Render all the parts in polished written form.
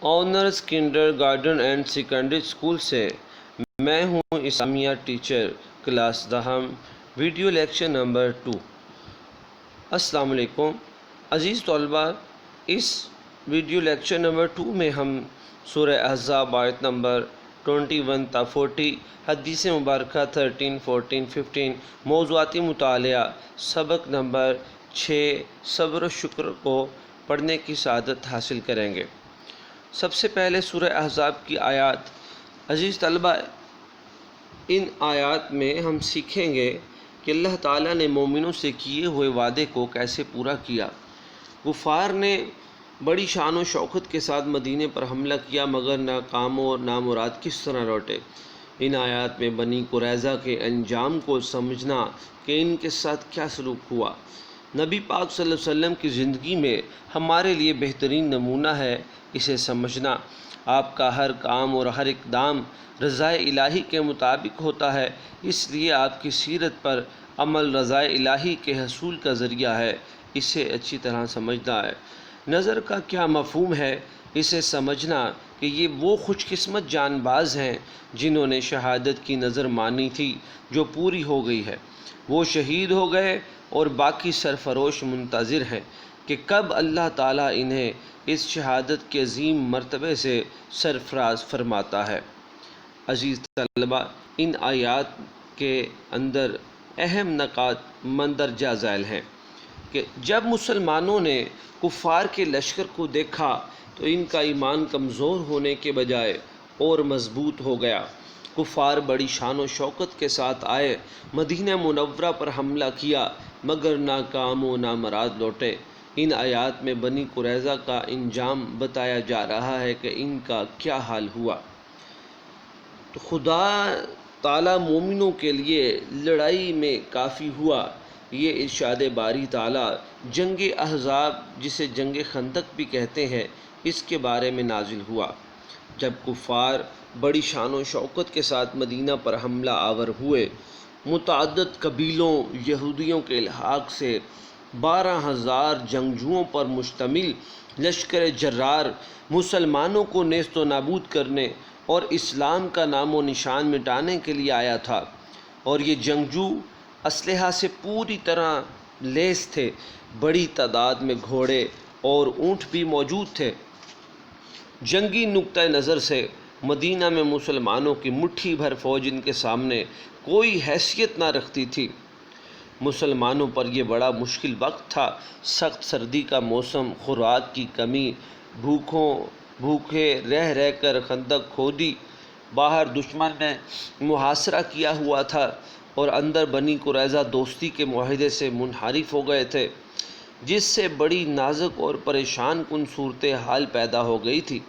Honours kindergarten and secondary school سے میں ہوں اسلامیہ ٹیچر کلاس دہم ویڈیو لیکچر نمبر 2۔ السلام علیکم عزیز طلباء، اس ویڈیو لیکچر نمبر 2 میں ہم سورہ احزاب آیت نمبر 21 تا 40، حدیث مبارکہ 13، 14، 15، موضوعاتی مطالعہ سبق نمبر 6 صبر و شکر کو پڑھنے کی سعادت حاصل کریں گے۔ سب سے پہلے سورہ احزاب کی آیات۔ عزیز طلبہ، ان آیات میں ہم سیکھیں گے کہ اللہ تعالیٰ نے مومنوں سے کیے ہوئے وعدے کو کیسے پورا کیا۔ کفار نے بڑی شان و شوکت کے ساتھ مدینے پر حملہ کیا، مگر ناکام و نامراد کس طرح لوٹے۔ ان آیات میں بنی قریظہ کے انجام کو سمجھنا کہ ان کے ساتھ کیا سلوک ہوا۔ نبی پاک صلی اللہ علیہ وسلم کی زندگی میں ہمارے لیے بہترین نمونہ ہے اسے سمجھنا۔ آپ کا ہر کام اور ہر اقدام رضا الہی کے مطابق ہوتا ہے، اس لیے آپ کی سیرت پر عمل رضا الہی کے حصول کا ذریعہ ہے۔ اسے اچھی طرح سمجھنا ہے۔ نظر کا کیا مفہوم ہے، اسے سمجھنا کہ یہ وہ خوش قسمت جان باز ہیں جنہوں نے شہادت کی نظر مانی تھی جو پوری ہو گئی ہے۔ وہ شہید ہو گئے اور باقی سرفروش منتظر ہیں کہ کب اللہ تعالیٰ انہیں اس شہادت کے عظیم مرتبے سے سرفراز فرماتا ہے۔ عزیز طلبہ، ان آیات کے اندر اہم نکات مندرجہ ذیل ہیں کہ جب مسلمانوں نے کفار کے لشکر کو دیکھا تو ان کا ایمان کمزور ہونے کے بجائے اور مضبوط ہو گیا۔ کفار بڑی شان و شوکت کے ساتھ آئے، مدینہ منورہ پر حملہ کیا، مگر ناکام و نامراد لوٹے۔ ان آیات میں بنی قریظہ کا انجام بتایا جا رہا ہے کہ ان کا کیا حال ہوا۔ تو خدا تعالیٰ مومنوں کے لیے لڑائی میں کافی ہوا، یہ ارشاد باری تعالیٰ جنگ احزاب، جسے جنگ خندق بھی کہتے ہیں، اس کے بارے میں نازل ہوا۔ جب کفار بڑی شان و شوکت کے ساتھ مدینہ پر حملہ آور ہوئے، متعدد قبیلوں یہودیوں کے الحاق سے 12,000 جنگجوؤں پر مشتمل لشکر جرار مسلمانوں کو نیست و نابود کرنے اور اسلام کا نام و نشان مٹانے کے لیے آیا تھا، اور یہ جنگجو اسلحہ سے پوری طرح لیس تھے۔ بڑی تعداد میں گھوڑے اور اونٹ بھی موجود تھے۔ جنگی نقطہ نظر سے مدینہ میں مسلمانوں کی مٹھی بھر فوج ان کے سامنے کوئی حیثیت نہ رکھتی تھی۔ مسلمانوں پر یہ بڑا مشکل وقت تھا۔ سخت سردی کا موسم، خوراک کی کمی، بھوکے رہ کر خندق کھودی، باہر دشمن نے محاصرہ کیا ہوا تھا اور اندر بنی قریظہ دوستی کے معاہدے سے منحرف ہو گئے تھے، جس سے بڑی نازک اور پریشان کن صورتحال پیدا ہو گئی تھی۔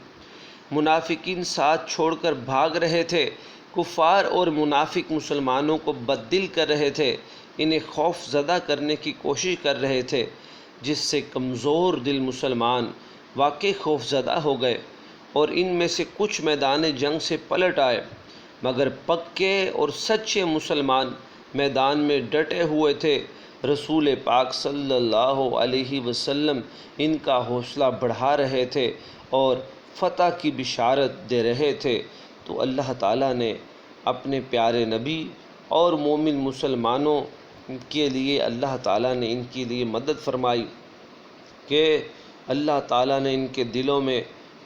منافقین ساتھ چھوڑ کر بھاگ رہے تھے۔ کفار اور منافق مسلمانوں کو بددل کر رہے تھے، انہیں خوف زدہ کرنے کی کوشش کر رہے تھے، جس سے کمزور دل مسلمان واقعی خوف زدہ ہو گئے اور ان میں سے کچھ میدان جنگ سے پلٹ آئے، مگر پکے اور سچے مسلمان میدان میں ڈٹے ہوئے تھے۔ رسول پاک صلی اللہ علیہ وسلم ان کا حوصلہ بڑھا رہے تھے اور فتح کی بشارت دے رہے تھے، تو اللہ تعالیٰ نے اپنے پیارے نبی اور مومن مسلمانوں کے لیے اللہ تعالیٰ نے ان کے لیے مدد فرمائی کہ اللہ تعالیٰ نے ان کے دلوں میں،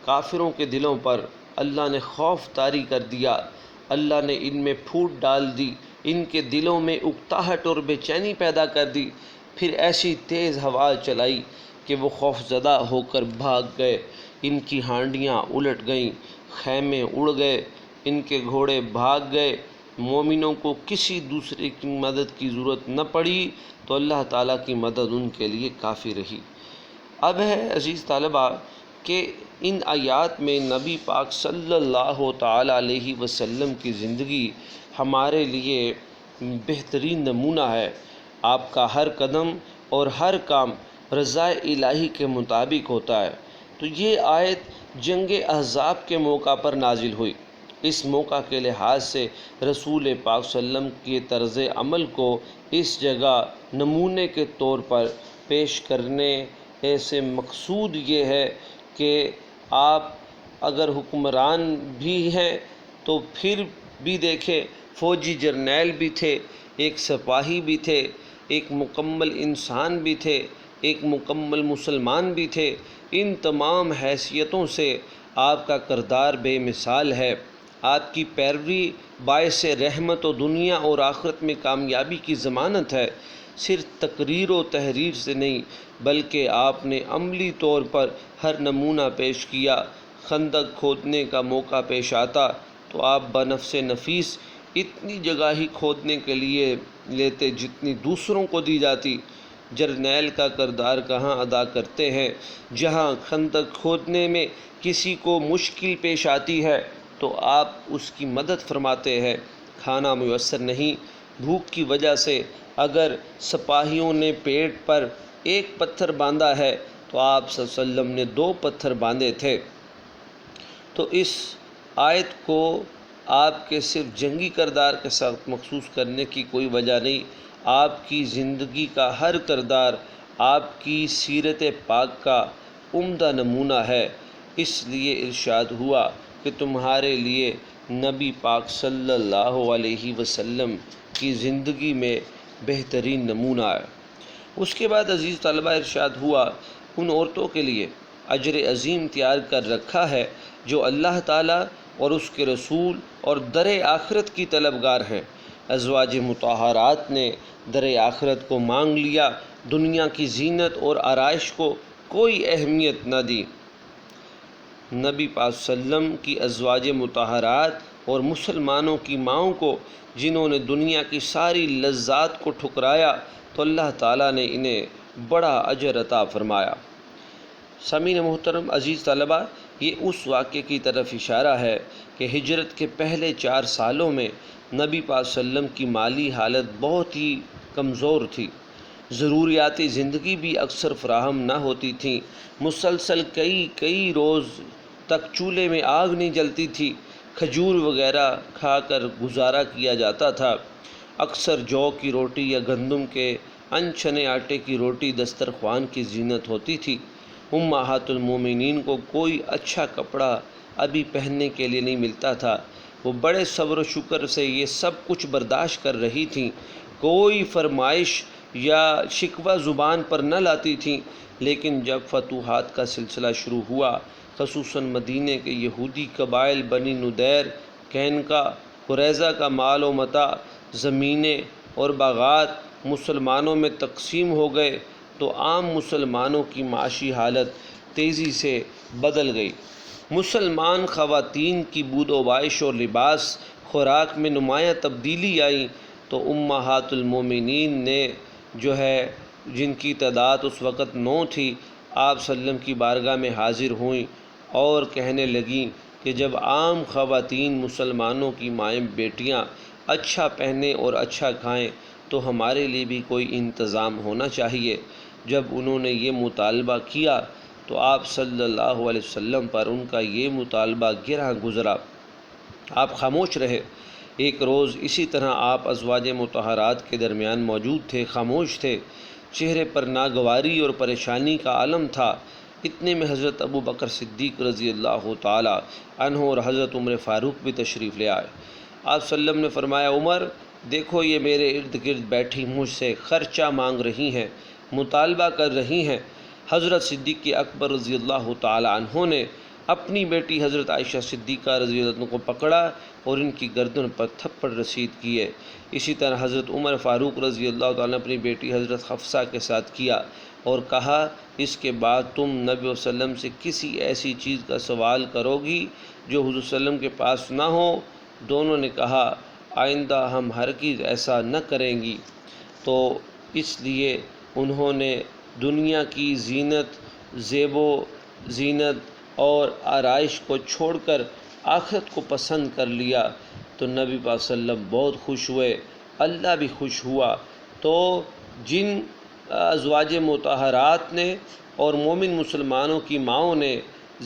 کافروں کے دلوں پر اللہ نے خوف طاری کر دیا، اللہ نے ان میں پھوٹ ڈال دی، ان کے دلوں میں اکتاہٹ اور بے چینی پیدا کر دی، پھر ایسی تیز ہوا چلائی کہ وہ خوف زدہ ہو کر بھاگ گئے۔ ان کی ہانڈیاں الٹ گئیں، خیمے اڑ گئے، ان کے گھوڑے بھاگ گئے۔ مومنوں کو کسی دوسرے کی مدد کی ضرورت نہ پڑی، تو اللہ تعالیٰ کی مدد ان کے لیے کافی رہی۔ اب ہے عزیز طلبہ کہ ان آیات میں نبی پاک صلی اللہ تعالیٰ علیہ وسلم کی زندگی ہمارے لیے بہترین نمونہ ہے۔ آپ کا ہر قدم اور ہر کام رضا الہی کے مطابق ہوتا ہے۔ تو یہ آیت جنگ احزاب کے موقع پر نازل ہوئی۔ اس موقع کے لحاظ سے رسول پاک صلی اللہ علیہ وسلم کے طرز عمل کو اس جگہ نمونے کے طور پر پیش کرنے سے مقصود یہ ہے کہ آپ اگر حکمران بھی ہیں تو پھر بھی دیکھیں، فوجی جرنیل بھی تھے، ایک سپاہی بھی تھے، ایک مکمل انسان بھی تھے، ایک مکمل مسلمان بھی تھے۔ ان تمام حیثیتوں سے آپ کا کردار بے مثال ہے۔ آپ کی پیروی باعث رحمت و دنیا اور آخرت میں کامیابی کی ضمانت ہے۔ صرف تقریر و تحریر سے نہیں بلکہ آپ نے عملی طور پر ہر نمونہ پیش کیا۔ خندق کھودنے کا موقع پیش آتا تو آپ بنفس نفیس اتنی جگہ ہی کھودنے کے لیے لیتے جتنی دوسروں کو دی جاتی۔ جرنیل کا کردار کہاں ادا کرتے ہیں؟ جہاں خندق کھودنے میں کسی کو مشکل پیش آتی ہے تو آپ اس کی مدد فرماتے ہیں۔ کھانا میسر نہیں، بھوک کی وجہ سے اگر سپاہیوں نے پیٹ پر ایک پتھر باندھا ہے تو آپ صلی اللہ علیہ وسلم نے 2 پتھر باندھے تھے۔ تو اس آیت کو آپ کے صرف جنگی کردار کے ساتھ مخصوص کرنے کی کوئی وجہ نہیں۔ آپ کی زندگی کا ہر کردار آپ کی سیرت پاک کا عمدہ نمونہ ہے۔ اس لیے ارشاد ہوا کہ تمہارے لیے نبی پاک صلی اللہ علیہ وسلم کی زندگی میں بہترین نمونہ ہے۔ اس کے بعد عزیز طلبہ ارشاد ہوا ان عورتوں کے لیے اجر عظیم تیار کر رکھا ہے جو اللہ تعالیٰ اور اس کے رسول اور در آخرت کی طلبگار ہیں۔ ازواج مطہرات نے در آخرت کو مانگ لیا، دنیا کی زینت اور آرائش کو کوئی اہمیت نہ دی۔ نبی پاک صلی اللہ علیہ وسلم کی ازواج مطہرات اور مسلمانوں کی ماؤں کو جنہوں نے دنیا کی ساری لذات کو ٹھکرایا تو اللہ تعالیٰ نے انہیں بڑا اجر عطا فرمایا۔ سامعین محترم، عزیز طلبہ، یہ اس واقعے کی طرف اشارہ ہے کہ ہجرت کے پہلے 4 سالوں میں نبی پاک صلی اللہ علیہ وسلم کی مالی حالت بہت ہی کمزور تھی۔ ضروریات زندگی بھی اکثر فراہم نہ ہوتی تھیں۔ مسلسل کئی روز تک چولہے میں آگ نہیں جلتی تھی۔ کھجور وغیرہ کھا کر گزارا کیا جاتا تھا۔ اکثر جو کی روٹی یا گندم کے انچنے آٹے کی روٹی دسترخوان کی زینت ہوتی تھی۔ امہات المومنین کو کوئی اچھا کپڑا ابھی پہننے کے لیے نہیں ملتا تھا۔ وہ بڑے صبر و شکر سے یہ سب کچھ برداشت کر رہی تھیں، کوئی فرمائش یا شکوہ زبان پر نہ لاتی تھیں۔ لیکن جب فتوحات کا سلسلہ شروع ہوا، خصوصاً مدینے کے یہودی قبائل بنی نضیر، قینقاع، قریظہ کا مال و متاع، زمینیں اور باغات مسلمانوں میں تقسیم ہو گئے تو عام مسلمانوں کی معاشی حالت تیزی سے بدل گئی۔ مسلمان خواتین کی بود و بائش اور لباس خوراک میں نمایاں تبدیلی آئی تو امہات المومنین نے جن کی تعداد اس وقت 9 تھی، آپ صلی اللہ علیہ وسلم کی بارگاہ میں حاضر ہوئیں اور کہنے لگیں کہ جب عام خواتین مسلمانوں کی مائیں بیٹیاں اچھا پہنیں اور اچھا کھائیں تو ہمارے لیے بھی کوئی انتظام ہونا چاہیے۔ جب انہوں نے یہ مطالبہ کیا تو آپ صلی اللہ علیہ وسلم پر ان کا یہ مطالبہ گراں گزرا۔ آپ خاموش رہے۔ ایک روز اسی طرح آپ ازواج مطہرات کے درمیان موجود تھے، خاموش تھے، چہرے پر ناگواری اور پریشانی کا علم تھا۔ اتنے میں حضرت ابو بکر صدیق رضی اللہ تعالی عنہ اور حضرت عمر فاروق بھی تشریف لے آئے۔ آپ صلی اللہ علیہ وسلم نے فرمایا، عمر دیکھو یہ میرے ارد گرد بیٹھی مجھ سے خرچہ مانگ رہی ہیں، مطالبہ کر رہی ہیں۔ حضرت صدیق اکبر رضی اللہ تعالی عنہ نے اپنی بیٹی حضرت عائشہ صدیقہ رضی اللہ عنہ کو پکڑا اور ان کی گردن پر تھپڑ رسید کیے۔ اسی طرح حضرت عمر فاروق رضی اللہ تعالیٰ نے اپنی بیٹی حضرت حفصہ کے ساتھ کیا اور کہا، اس کے بعد تم نبی صلی اللہ علیہ وسلم سے کسی ایسی چیز کا سوال کرو گی جو حضور صلی اللہ علیہ وسلم کے پاس نہ ہو؟ دونوں نے کہا، آئندہ ہم ہرگز ایسا نہ کریں گی۔ تو اس لیے انہوں نے دنیا کی زینت، زیب و زینت اور آرائش کو چھوڑ کر آخرت کو پسند کر لیا۔ تو نبی پاک صلی اللہ علیہ وسلم بہت خوش ہوئے، اللہ بھی خوش ہوا۔ تو جن ازواج مطہرات نے اور مومن مسلمانوں کی ماؤں نے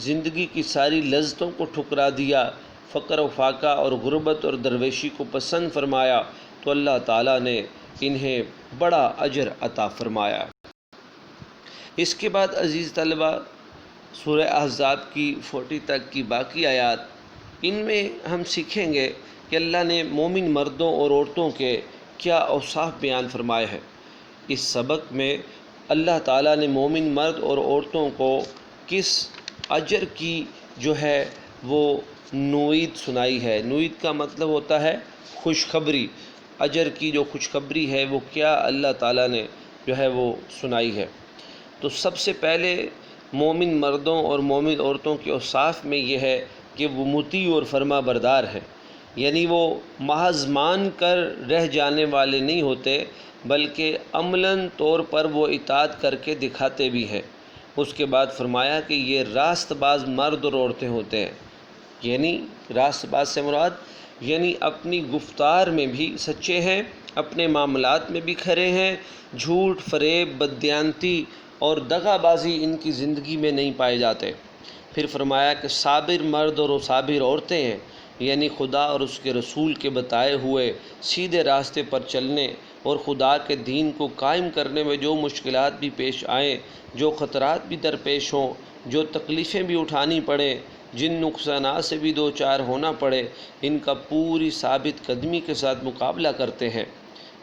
زندگی کی ساری لذتوں کو ٹھکرا دیا، فقر و فاقہ اور غربت اور درویشی کو پسند فرمایا، تو اللہ تعالیٰ نے انہیں بڑا اجر عطا فرمایا۔ اس کے بعد عزیز طلبہ، سورہ احزاب کی 40 تک کی باقی آیات، ان میں ہم سیکھیں گے کہ اللہ نے مومن مردوں اور عورتوں کے کیا اوصاف بیان فرمائے ہیں۔ اس سبق میں اللہ تعالیٰ نے مومن مرد اور عورتوں کو کس اجر کی جو ہے وہ نوید سنائی ہے۔ نوید کا مطلب ہوتا ہے خوشخبری۔ اجر کی جو خوشخبری ہے وہ کیا اللہ تعالیٰ نے جو ہے وہ سنائی ہے۔ تو سب سے پہلے مومن مردوں اور مومن عورتوں کے اوصاف میں یہ ہے کہ وہ مطیع اور فرما بردار ہیں، یعنی وہ محض مان کر رہ جانے والے نہیں ہوتے، بلکہ عملاً طور پر وہ اطاعت کر کے دکھاتے بھی ہیں۔ اس کے بعد فرمایا کہ یہ راست باز مرد اور عورتیں ہوتے ہیں، یعنی راست باز سے مراد یعنی اپنی گفتار میں بھی سچے ہیں، اپنے معاملات میں بھی کھرے ہیں، جھوٹ، فریب، بددیانتی اور دغا بازی ان کی زندگی میں نہیں پائے جاتے۔ پھر فرمایا کہ صابر مرد اور صابر عورتیں ہیں، یعنی خدا اور اس کے رسول کے بتائے ہوئے سیدھے راستے پر چلنے اور خدا کے دین کو قائم کرنے میں جو مشکلات بھی پیش آئیں، جو خطرات بھی درپیش ہوں، جو تکلیفیں بھی اٹھانی پڑیں، جن نقصانات سے بھی دو چار ہونا پڑے، ان کا پوری ثابت قدمی کے ساتھ مقابلہ کرتے ہیں۔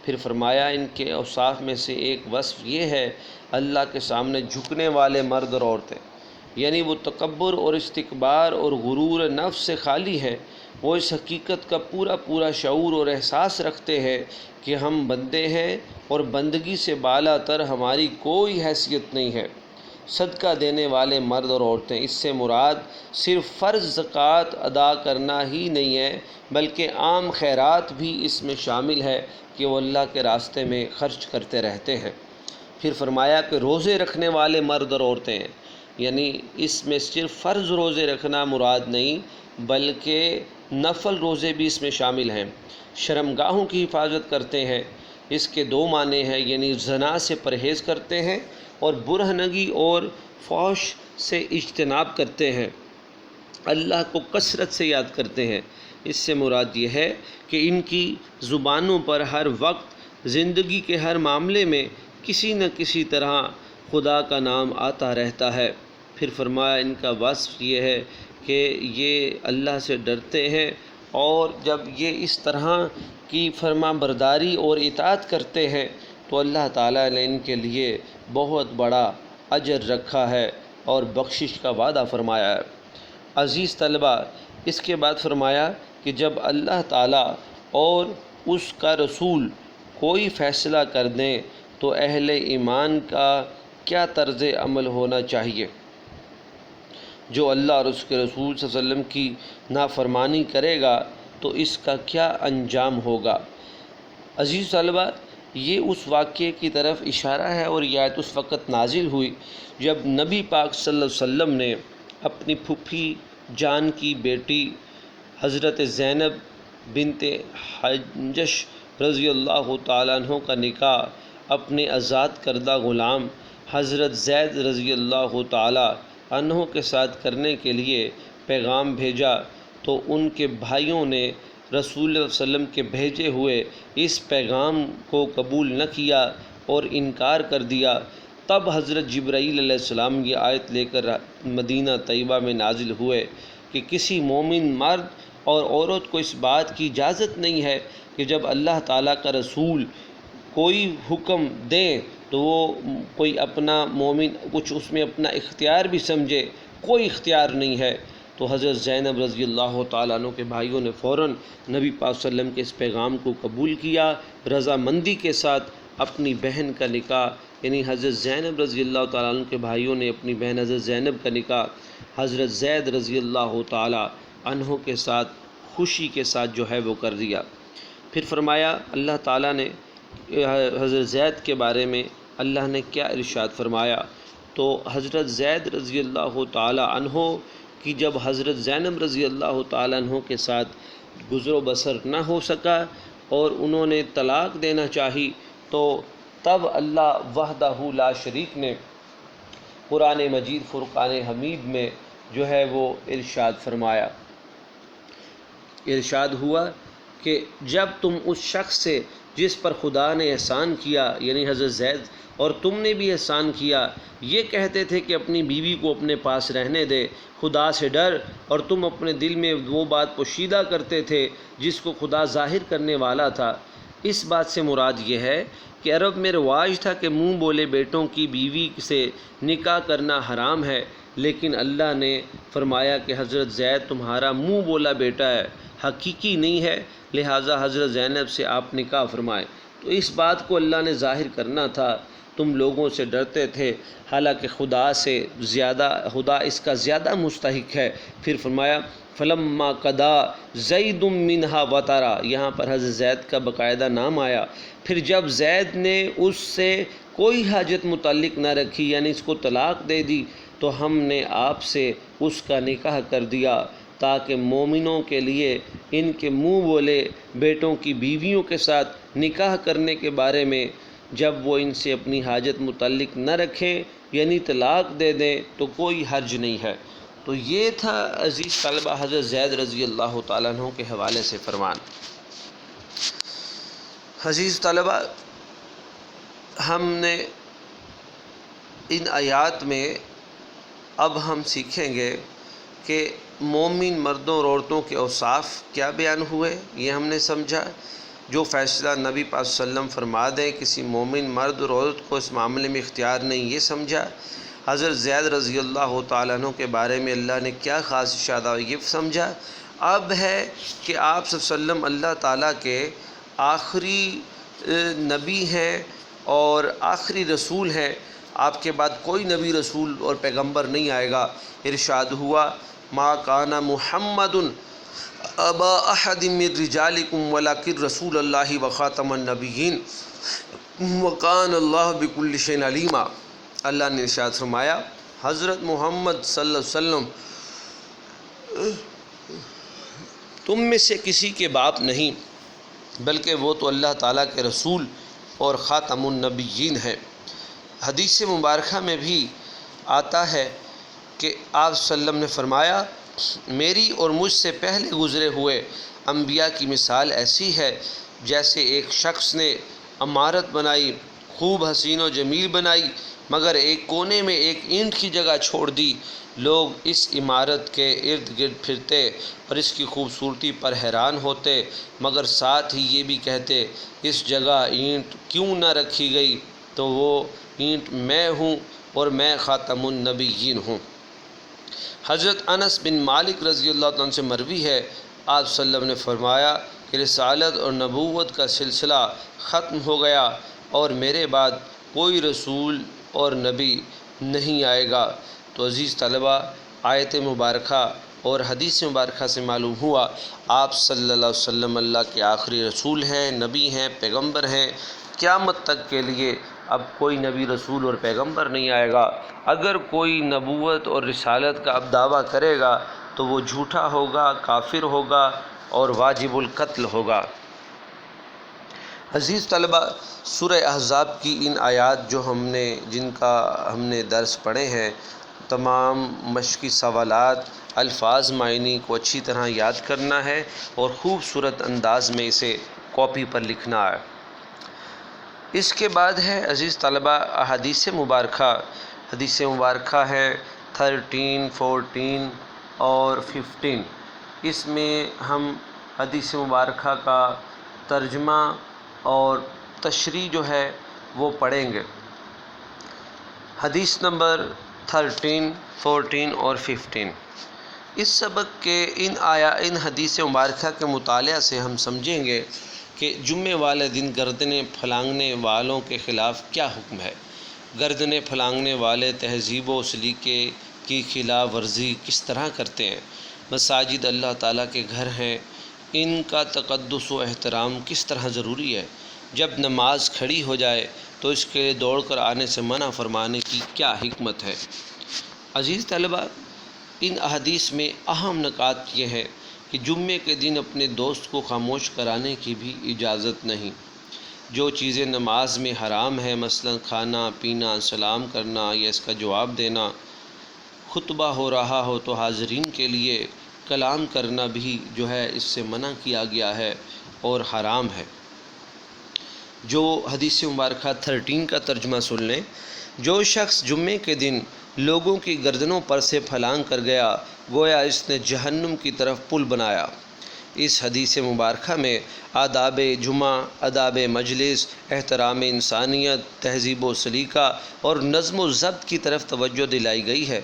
پھر فرمایا ان کے اوصاف میں سے ایک وصف یہ ہے اللہ کے سامنے جھکنے والے مرد اور عورتیں، یعنی وہ تکبر اور استکبار اور غرور نفس سے خالی ہیں۔ وہ اس حقیقت کا پورا شعور اور احساس رکھتے ہیں کہ ہم بندے ہیں اور بندگی سے بالا تر ہماری کوئی حیثیت نہیں ہے۔ صدقہ دینے والے مرد اور عورتیں، اس سے مراد صرف فرض زکوٰۃ ادا کرنا ہی نہیں ہے، بلکہ عام خیرات بھی اس میں شامل ہے کہ وہ اللہ کے راستے میں خرچ کرتے رہتے ہیں۔ پھر فرمایا کہ روزے رکھنے والے مرد اور عورتیں ہیں، یعنی اس میں صرف فرض روزے رکھنا مراد نہیں، بلکہ نفل روزے بھی اس میں شامل ہیں۔ شرمگاہوں کی حفاظت کرتے ہیں، اس کے دو معنی ہیں، یعنی زنا سے پرہیز کرتے ہیں اور برہنگی اور فحش سے اجتناب کرتے ہیں، اللہ کو کثرت سے یاد کرتے ہیں۔ اس سے مراد یہ ہے کہ ان کی زبانوں پر ہر وقت زندگی کے ہر معاملے میں کسی نہ کسی طرح خدا کا نام آتا رہتا ہے۔ پھر فرمایا ان کا وصف یہ ہے کہ یہ اللہ سے ڈرتے ہیں، اور جب یہ اس طرح کی فرما برداری اور اطاعت کرتے ہیں تو اللہ تعالیٰ نے ان کے لیے بہت بڑا اجر رکھا ہے اور بخشش کا وعدہ فرمایا ہے۔ عزیز طلبہ، اس کے بعد فرمایا کہ جب اللہ تعالیٰ اور اس کا رسول کوئی فیصلہ کر دیں تو اہل ایمان کا کیا طرز عمل ہونا چاہیے۔ جو اللہ اور اس کے رسول صلی اللہ علیہ وسلم کی نافرمانی کرے گا تو اس کا کیا انجام ہوگا۔ عزیز طلبہ، یہ اس واقعے کی طرف اشارہ ہے، اور یہ آیت اس وقت نازل ہوئی جب نبی پاک صلی اللہ علیہ وسلم نے اپنی پھوپھی جان کی بیٹی حضرت زینب بنت حنجش رضی اللہ تعالیٰ عنہ کا نکاح اپنے آزاد کردہ غلام حضرت زید رضی اللہ تعالیٰ عنہ کے ساتھ کرنے کے لیے پیغام بھیجا، تو ان کے بھائیوں نے رسول اللہ صلی اللہ علیہ وسلم کے بھیجے ہوئے اس پیغام کو قبول نہ کیا اور انکار کر دیا۔ تب حضرت جبرائیل علیہ السلام یہ آیت لے کر مدینہ طیبہ میں نازل ہوئے کہ کسی مومن مرد اور عورت کو اس بات کی اجازت نہیں ہے کہ جب اللہ تعالیٰ کا رسول کوئی حکم دیں تو وہ کوئی اپنا مومن کچھ اس میں اپنا اختیار بھی سمجھے، کوئی اختیار نہیں ہے۔ تو حضرت زینب رضی اللہ تعالیٰ عنہ کے بھائیوں نے فوراً نبی پاک صلی اللہ علیہ وسلم کے اس پیغام کو قبول کیا، رضامندی کے ساتھ اپنی بہن کا نکاح، یعنی حضرت زینب رضی اللہ تعالیٰ عنہ کے بھائیوں نے اپنی بہن حضرت زینب کا نکاح حضرت زید رضی اللہ تعالیٰ عنہ کے ساتھ خوشی کے ساتھ جو ہے وہ کر دیا۔ پھر فرمایا اللہ تعالیٰ نے حضرت زید کے بارے میں اللہ نے کیا ارشاد فرمایا۔ تو حضرت زید رضی اللہ تعالیٰ عنہ کی جب حضرت زینب رضی اللہ تعالیٰ عنہ کے ساتھ گزر و بسر نہ ہو سکا اور انہوں نے طلاق دینا چاہی، تو تب اللہ وحدہ لا شریک نے قرآن مجید فرقان حمید میں جو ہے وہ ارشاد فرمایا، ارشاد ہوا کہ جب تم اس شخص سے جس پر خدا نے احسان کیا، یعنی حضرت زید، اور تم نے بھی احسان کیا، یہ کہتے تھے کہ اپنی بیوی کو اپنے پاس رہنے دے، خدا سے ڈر، اور تم اپنے دل میں وہ بات پوشیدہ کرتے تھے جس کو خدا ظاہر کرنے والا تھا۔ اس بات سے مراد یہ ہے کہ عرب میں رواج تھا کہ منہ بولے بیٹوں کی بیوی سے نکاح کرنا حرام ہے، لیکن اللہ نے فرمایا کہ حضرت زید تمہارا منہ بولا بیٹا ہے، حقیقی نہیں ہے، لہٰذا حضرت زینب سے آپ نکاح فرمائیں۔ تو اس بات کو اللہ نے ظاہر کرنا تھا، تم لوگوں سے ڈرتے تھے، حالانکہ خدا اس کا زیادہ مستحق ہے۔ پھر فرمایا فلما قضا زید منہا وطرا، یہاں پر حضرت زید کا باقاعدہ نام آیا۔ پھر جب زید نے اس سے کوئی حاجت متعلق نہ رکھی، یعنی اس کو طلاق دے دی، تو ہم نے آپ سے اس کا نکاح کر دیا تاکہ مومنوں کے لیے ان کے منہ بولے بیٹوں کی بیویوں کے ساتھ نکاح کرنے کے بارے میں جب وہ ان سے اپنی حاجت متعلق نہ رکھیں، یعنی طلاق دے دیں، تو کوئی حرج نہیں ہے۔ تو یہ تھا عزیز طلبہ حضرت زید رضی اللہ تعالیٰ عنہ کے حوالے سے فرمان۔ عزیز طلبہ، ہم نے ان آیات میں اب ہم سیکھیں گے کہ مومن مردوں اور عورتوں کے اوصاف کیا بیان ہوئے، یہ ہم نے سمجھا۔ جو فیصلہ نبی پاک صلی اللہ علیہ وسلم فرما دیں کسی مومن مرد اور عورت کو اس معاملے میں اختیار نہیں، یہ سمجھا۔ حضرت زید رضی اللہ تعالیٰ عنہ کے بارے میں اللہ نے کیا خاص ارشاد یہ سمجھا۔ اب ہے کہ آپ صلی اللہ علیہ وسلم اللہ تعالیٰ کے آخری نبی ہیں اور آخری رسول ہیں، آپ کے بعد کوئی نبی رسول اور پیغمبر نہیں آئے گا۔ ارشاد ہوا ما کان محمد ابا احد من رجالکم ولکن رسول اللہ وخاتم النبیین وکان اللہ بکل شیء علیما۔ اللہ نے ارشاد فرمایا حضرت محمد صلی اللہ علیہ وسلم تم میں سے کسی کے باپ نہیں، بلکہ وہ تو اللہ تعالیٰ کے رسول اور خاتم النبیین ہیں۔ حدیث مبارکہ میں بھی آتا ہے کہ آپ صلی اللہ علیہ وسلم نے فرمایا میری اور مجھ سے پہلے گزرے ہوئے انبیاء کی مثال ایسی ہے جیسے ایک شخص نے عمارت بنائی، خوب حسین و جمیل بنائی، مگر ایک کونے میں ایک اینٹ کی جگہ چھوڑ دی۔ لوگ اس عمارت کے ارد گرد پھرتے اور اس کی خوبصورتی پر حیران ہوتے، مگر ساتھ ہی یہ بھی کہتے اس جگہ اینٹ کیوں نہ رکھی گئی، تو وہ اینٹ میں ہوں اور میں خاتم النبیین ہوں۔ حضرت انس بن مالک رضی اللہ عنہ سے مروی ہے آپ صلی اللہ علیہ وسلم نے فرمایا کہ رسالت اور نبوت کا سلسلہ ختم ہو گیا اور میرے بعد کوئی رسول اور نبی نہیں آئے گا۔ تو عزیز طلبہ، آیت مبارکہ اور حدیث مبارکہ سے معلوم ہوا آپ صلی اللہ علیہ وسلم اللہ کے آخری رسول ہیں، نبی ہیں، پیغمبر ہیں۔ قیامت تک کے لیے اب کوئی نبی رسول اور پیغمبر نہیں آئے گا۔ اگر کوئی نبوت اور رسالت کا اب دعویٰ کرے گا تو وہ جھوٹا ہوگا، کافر ہوگا اور واجب القتل ہوگا۔ عزیز طلبہ، سورہ احزاب کی ان آیات جن کا ہم نے درس پڑھے ہیں، تمام مشقی سوالات، الفاظ معنی کو اچھی طرح یاد کرنا ہے اور خوبصورت انداز میں اسے کاپی پر لکھنا ہے۔ اس کے بعد ہے عزیز طلبہ حدیث مبارکہ ہے 13، 14 اور 15۔ اس میں ہم حدیث مبارکہ کا ترجمہ اور تشریح جو ہے وہ پڑھیں گے۔ حدیث نمبر 13، 14 اور 15۔ اس سبق کے ان حدیث مبارکہ کے مطالعہ سے ہم سمجھیں گے کہ جمعے والے دن گردنیں پھلانگنے والوں کے خلاف کیا حکم ہے۔ گردنیں پھلانگنے والے تہذیب و سلیقے کی خلاف ورزی کس طرح کرتے ہیں۔ مساجد اللہ تعالیٰ کے گھر ہیں، ان کا تقدس و احترام کس طرح ضروری ہے۔ جب نماز کھڑی ہو جائے تو اس کے لیے دوڑ کر آنے سے منع فرمانے کی کیا حکمت ہے۔ عزیز طلبہ، ان احادیث میں اہم نکات یہ ہے کہ جمعے کے دن اپنے دوست کو خاموش کرانے کی بھی اجازت نہیں۔ جو چیزیں نماز میں حرام ہیں، مثلا کھانا پینا، سلام کرنا یا اس کا جواب دینا، خطبہ ہو رہا ہو تو حاضرین کے لیے کلام کرنا بھی جو ہے اس سے منع کیا گیا ہے اور حرام ہے۔ جو حدیث مبارکہ 13 کا ترجمہ سن لیں۔ جو شخص جمعے کے دن لوگوں کی گردنوں پر سے پھلانگ کر گیا، گویا اس نے جہنم کی طرف پل بنایا۔ اس حدیث مبارکہ میں آداب جمعہ، آداب مجلس، احترام انسانیت، تہذیب و سلیقہ اور نظم و ضبط کی طرف توجہ دلائی گئی ہے۔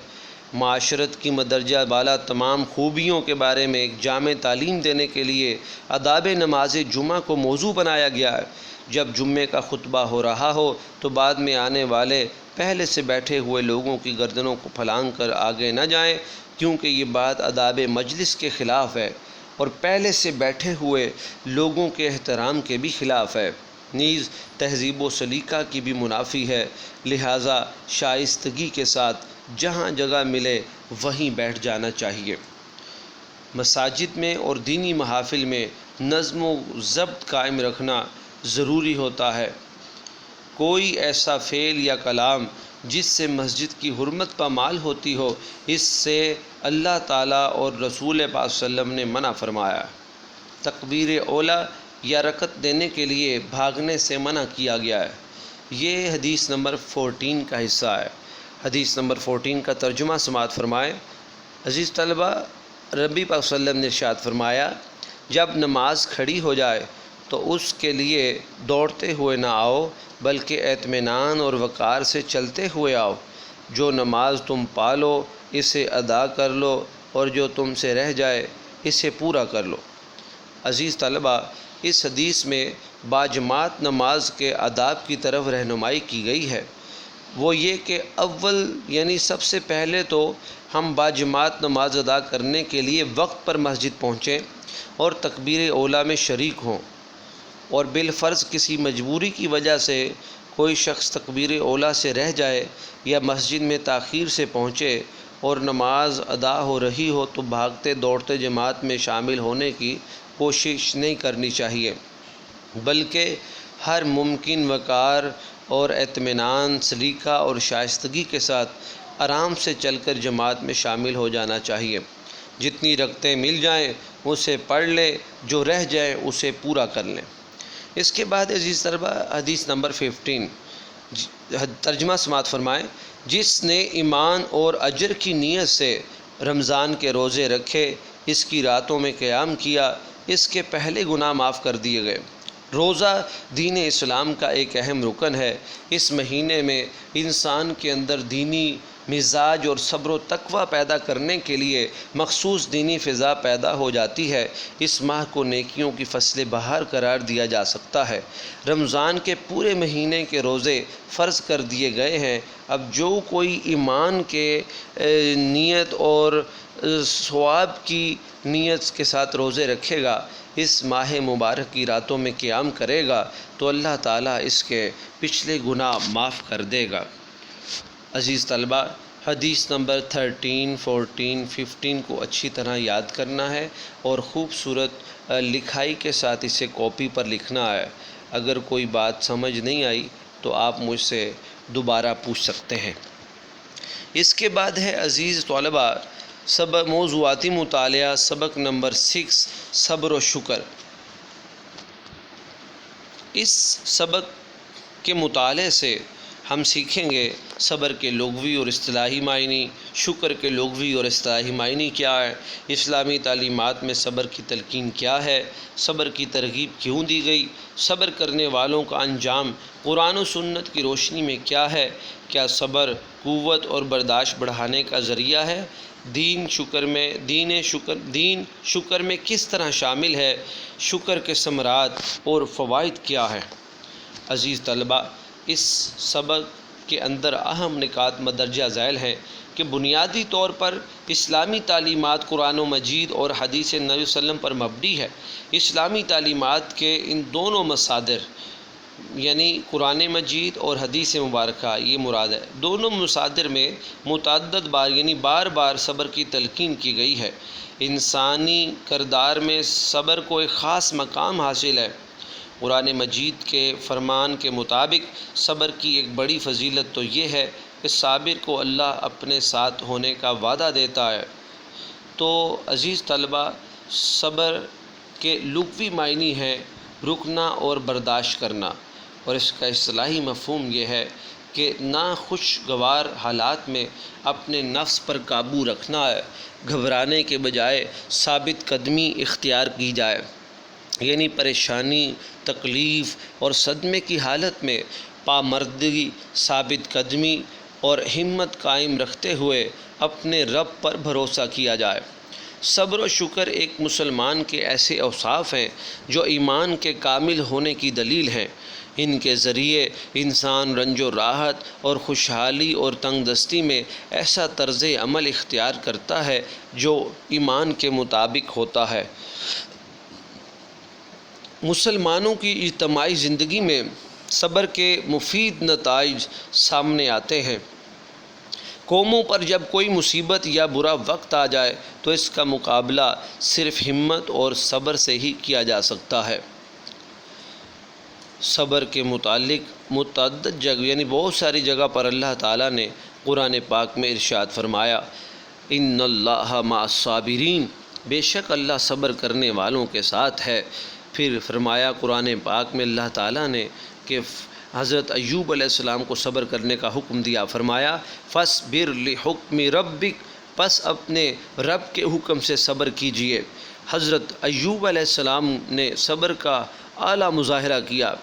معاشرت کی مدرجہ بالا تمام خوبیوں کے بارے میں ایک جامع تعلیم دینے کے لیے آداب نماز جمعہ کو موضوع بنایا گیا ہے۔ جب جمعے کا خطبہ ہو رہا ہو تو بعد میں آنے والے پہلے سے بیٹھے ہوئے لوگوں کی گردنوں کو پھلانگ کر آگے نہ جائیں، کیونکہ یہ بات آداب مجلس کے خلاف ہے اور پہلے سے بیٹھے ہوئے لوگوں کے احترام کے بھی خلاف ہے، نیز تہذیب و سلیقہ کی بھی منافی ہے۔ لہٰذا شائستگی کے ساتھ جہاں جگہ ملے وہیں بیٹھ جانا چاہیے۔ مساجد میں اور دینی محافل میں نظم و ضبط قائم رکھنا ضروری ہوتا ہے۔ کوئی ایسا فعل یا کلام جس سے مسجد کی حرمت پامال ہوتی ہو، اس سے اللہ تعالیٰ اور رسول پاک صلی اللہ علیہ وسلم نے منع فرمایا ہے۔ تکبیر اولیٰ یا رکعت دینے کے لیے بھاگنے سے منع کیا گیا ہے۔ یہ حدیث نمبر 14 کا حصہ ہے۔ حدیث نمبر 14 کا ترجمہ سماعت فرمائیں۔ عزیز طلبہ، ربی پاک صلی اللہ علیہ وسلم نے ارشاد فرمایا، جب نماز کھڑی ہو جائے تو اس کے لیے دوڑتے ہوئے نہ آؤ، بلکہ اطمینان اور وقار سے چلتے ہوئے آؤ۔ جو نماز تم پالو اسے ادا کر لو، اور جو تم سے رہ جائے اسے پورا کر لو۔ عزیز طلبہ، اس حدیث میں باجماعت نماز کے آداب کی طرف رہنمائی کی گئی ہے۔ وہ یہ کہ اول یعنی سب سے پہلے تو ہم باجماعت نماز ادا کرنے کے لیے وقت پر مسجد پہنچیں اور تکبیر اولیٰ میں شریک ہوں، اور بالفرض کسی مجبوری کی وجہ سے کوئی شخص تکبیر اولیٰ سے رہ جائے یا مسجد میں تاخیر سے پہنچے اور نماز ادا ہو رہی ہو تو بھاگتے دوڑتے جماعت میں شامل ہونے کی کوشش نہیں کرنی چاہیے، بلکہ ہر ممکن وقار اور اطمینان، سلیقہ اور شائستگی کے ساتھ آرام سے چل کر جماعت میں شامل ہو جانا چاہیے۔ جتنی رکعتیں مل جائیں اسے پڑھ لیں، جو رہ جائیں اسے پورا کر لیں۔ اس کے بعد عزیز طلبہ، حدیث نمبر 15 ترجمہ سماعت فرمائیں۔ جس نے ایمان اور اجر کی نیت سے رمضان کے روزے رکھے، اس کی راتوں میں قیام کیا، اس کے پہلے گناہ معاف کر دیے گئے۔ روزہ دین اسلام کا ایک اہم رکن ہے۔ اس مہینے میں انسان کے اندر دینی مزاج اور صبر و تقوی پیدا کرنے کے لیے مخصوص دینی فضا پیدا ہو جاتی ہے۔ اس ماہ کو نیکیوں کی فصل بہار قرار دیا جا سکتا ہے۔ رمضان کے پورے مہینے کے روزے فرض کر دیے گئے ہیں۔ اب جو کوئی ایمان کے نیت اور ثواب کی نیت کے ساتھ روزے رکھے گا، اس ماہ مبارک کی راتوں میں قیام کرے گا، تو اللہ تعالیٰ اس کے پچھلے گناہ معاف کر دے گا۔ عزیز طلبہ، حدیث نمبر 13، 14، 15 کو اچھی طرح یاد کرنا ہے اور خوبصورت لکھائی کے ساتھ اسے کاپی پر لکھنا ہے۔ اگر کوئی بات سمجھ نہیں آئی تو آپ مجھ سے دوبارہ پوچھ سکتے ہیں۔ اس کے بعد ہے عزیز طلبہ موضوعاتی مطالعہ، سبق نمبر 6، صبر و شکر۔ اس سبق کے مطالعے سے ہم سیکھیں گے صبر کے لغوی اور اصطلاحی معنی، شکر کے لغوی اور اصطلاحی معنی کیا ہے، اسلامی تعلیمات میں صبر کی تلقین کیا ہے، صبر کی ترغیب کیوں دی گئی، صبر کرنے والوں کا انجام قرآن و سنت کی روشنی میں کیا ہے، کیا صبر قوت اور برداشت بڑھانے کا ذریعہ ہے، دین شکر میں کس طرح شامل ہے، شکر کے ثمرات اور فوائد کیا ہے۔ عزیز طلبہ، اس سبق کے اندر اہم نکات مدرجہ ذیل ہیں کہ بنیادی طور پر اسلامی تعلیمات قرآن مجید اور حدیث نبی صلی اللہ علیہ وسلم پر مبنی ہے۔ اسلامی تعلیمات کے ان دونوں مصادر یعنی قرآن مجید اور حدیث مبارکہ، یہ مراد ہے، دونوں مصادر میں متعدد بار بار بار صبر کی تلقین کی گئی ہے۔ انسانی کردار میں صبر کو ایک خاص مقام حاصل ہے۔ قرآن مجید کے فرمان کے مطابق صبر کی ایک بڑی فضیلت تو یہ ہے کہ صابر کو اللہ اپنے ساتھ ہونے کا وعدہ دیتا ہے۔ تو عزیز طلبہ، صبر کے لغوی معنی ہیں رکنا اور برداشت کرنا، اور اس کا اصطلاحی مفہوم یہ ہے کہ ناخوشگوار حالات میں اپنے نفس پر قابو رکھنا ہے، گھبرانے کے بجائے ثابت قدمی اختیار کی جائے، یعنی پریشانی، تکلیف اور صدمے کی حالت میں پامردگی، ثابت قدمی اور ہمت قائم رکھتے ہوئے اپنے رب پر بھروسہ کیا جائے۔ صبر و شکر ایک مسلمان کے ایسے اوصاف ہیں جو ایمان کے کامل ہونے کی دلیل ہیں۔ ان کے ذریعے انسان رنج و راحت اور خوشحالی اور تنگ دستی میں ایسا طرز عمل اختیار کرتا ہے جو ایمان کے مطابق ہوتا ہے۔ مسلمانوں کی اجتماعی زندگی میں صبر کے مفید نتائج سامنے آتے ہیں۔ قوموں پر جب کوئی مصیبت یا برا وقت آ جائے تو اس کا مقابلہ صرف ہمت اور صبر سے ہی کیا جا سکتا ہے۔ صبر کے متعلق متعدد یعنی بہت ساری جگہ پر اللہ تعالیٰ نے قرآن پاک میں ارشاد فرمایا، ان اللہ مع الصابرین، بے شک اللہ صبر کرنے والوں کے ساتھ ہے۔ پھر فرمایا قرآن پاک میں اللہ تعالیٰ نے کہ حضرت ایوب علیہ السلام کو صبر کرنے کا حکم دیا، فرمایا فاصبر لحکم ربک، پس اپنے رب کے حکم سے صبر کیجئے۔ حضرت ایوب علیہ السلام نے صبر کا اعلیٰ مظاہرہ کیا۔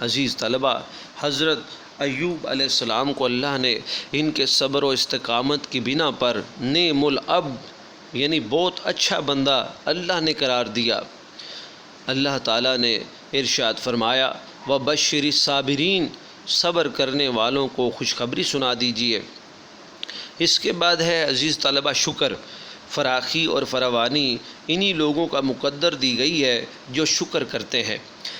عزیز طلبہ، حضرت ایوب علیہ السلام کو اللہ نے ان کے صبر و استقامت کی بنا پر نعم العبد یعنی بہت اچھا بندہ اللہ نے قرار دیا۔ اللہ تعالیٰ نے ارشاد فرمایا وَبَشِّرِ الصَّابِرِينَ، صبر کرنے والوں کو خوشخبری سنا دیجیے۔ اس کے بعد ہے عزیز طلبہ شکر، فراخی اور فراوانی انہی لوگوں کا مقدر دی گئی ہے جو شکر کرتے ہیں۔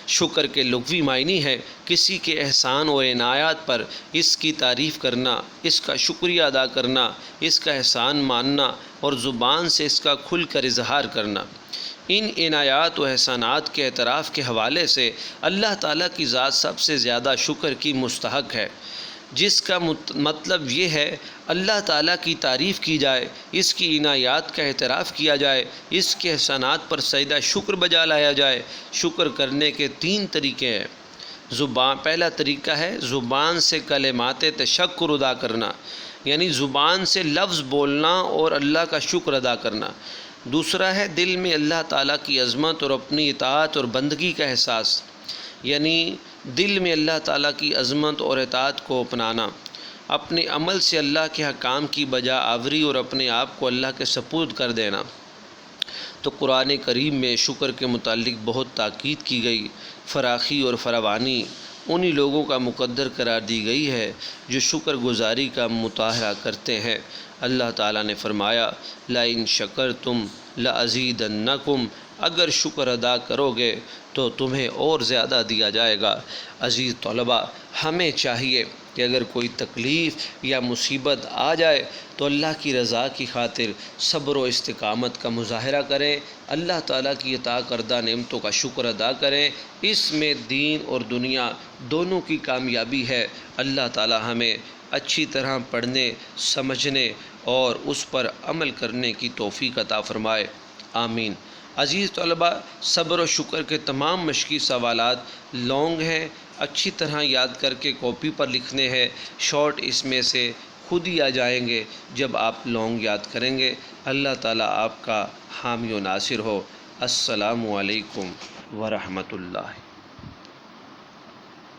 شکر کے لغوی معنی ہے کسی کے احسان اور عنایات پر اس کی تعریف کرنا، اس کا شکریہ ادا کرنا، اس کا احسان ماننا اور زبان سے اس کا کھل کر اظہار کرنا۔ ان عنایات و احسانات کے اعتراف کے حوالے سے اللہ تعالیٰ کی ذات سب سے زیادہ شکر کی مستحق ہے، جس کا مطلب یہ ہے اللہ تعالیٰ کی تعریف کی جائے، اس کی عنایات کا اعتراف کیا جائے، اس کے احسانات پر سجدہ شکر بجا لایا جائے۔ شکر کرنے کے 3 طریقے ہیں۔ پہلا طریقہ ہے زبان سے کلمات تشکر ادا کرنا، یعنی زبان سے لفظ بولنا اور اللہ کا شکر ادا کرنا۔ دوسرا ہے دل میں اللہ تعالیٰ کی عظمت اور اپنی اطاعت اور بندگی کا احساس، یعنی دل میں اللہ تعالیٰ کی عظمت اور اطاعت کو اپنانا، اپنے عمل سے اللہ کے حکام کی بجا آوری اور اپنے آپ کو اللہ کے سپرد کر دینا۔ تو قرآن کریم میں شکر کے متعلق بہت تاکید کی گئی۔ فراخی اور فراوانی انہی لوگوں کا مقدر قرار دی گئی ہے جو شکر گزاری کا مظاہرہ کرتے ہیں۔ اللہ تعالیٰ نے فرمایا لَإِن شَكَرْتُمْ لَأَزِيدَنَّكُمْ، اگر شکر ادا کرو گے تو تمہیں اور زیادہ دیا جائے گا۔ عزیز طلباء، ہمیں چاہیے کہ اگر کوئی تکلیف یا مصیبت آ جائے تو اللہ کی رضا کی خاطر صبر و استقامت کا مظاہرہ کریں، اللہ تعالیٰ کی عطا کردہ نعمتوں کا شکر ادا کریں۔ اس میں دین اور دنیا دونوں کی کامیابی ہے۔ اللہ تعالیٰ ہمیں اچھی طرح پڑھنے، سمجھنے اور اس پر عمل کرنے کی توفیق عطا فرمائے، آمین۔ عزیز طلباء، صبر و شکر کے تمام مشقی سوالات لانگ ہیں، اچھی طرح یاد کر کے کاپی پر لکھنے ہیں۔ شارٹ اس میں سے خود ہی آ جائیں گے جب آپ لانگ یاد کریں گے۔ اللہ تعالیٰ آپ کا حامی و ناصر ہو۔ السلام علیکم ورحمۃ اللہ۔